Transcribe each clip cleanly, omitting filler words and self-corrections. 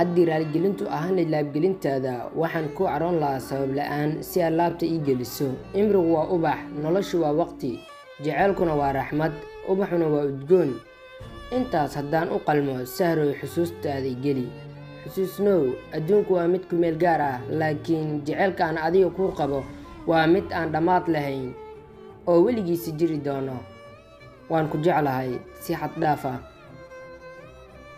haddii raaligelintu ahaan laabgelintaada waxaan ku caroon lahaa sabab la'aan si aad laabta ii geliso. Imrigu waa ubax, noloshu waa waqti, jacaylkuna waa raxmad, ubaxuna waa udgoon. intaas haddaan u qalmo sahroy xusuustaada geli. xusuusnow adduunku waa mid ku meel gaar ah, laakiin jacaylka aan adiga kuu qabo waa mid aan dhammaad lahayn oo weligiisa jiri doono. waan ku jeclahay si xad dhaaf ah.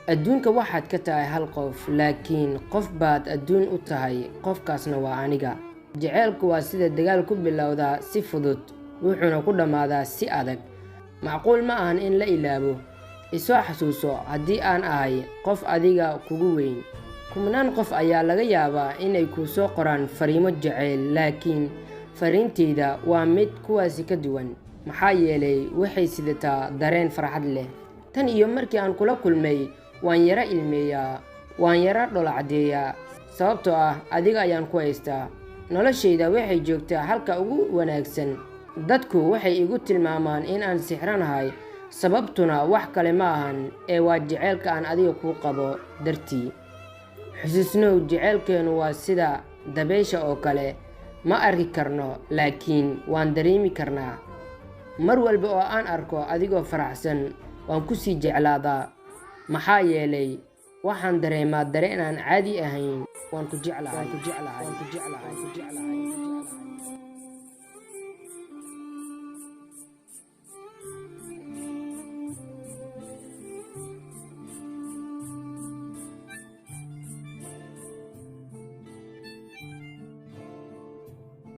adduunka waxaad ka tahay hal qof, laakiin qof baad adduun u tahay, qofkaasna waa aniga. jacaylku waa sida dagaal ku bilowda si fudud wuxuuna ku dhammaadaa si adag. macquul ma ahan in la ilaabo. isoo xasuuso haddii aan ahay qof adiga kugu weyn. kumnaan qof ayaa laga yaabaa inay kuu soo qoraan fariimo jacayl, laakiin fariintayda waa mid kuwaasi ka duwan, maxaa yeelay waxay sidataa dareen farxad leh. tan iyo markii aan kula kulmay waan yara ilmeeyaa, waan yara dholacdeeyaa, sababtoo ah adiga ayaan ku haystaa. noloshayda waxay joogtaa halka ugu wanaagsan. dadku waxay igu tilmaamaan in aan sixranahay, sababtuna wax kale ma ahan ee waa jacaylka aan adiga kuu qabo dartii. xusuusnow jacaylkeenu waa sida dabeysha oo kale, ma arki karno laakiin waan dareemi karnaa. mar walba oo aan arko adigoo faraxsan waan ku sii jeclaadaa, maxaa yeelay waxaan dareemaa dareen aan caadi ahayn. waan ku jeclahay.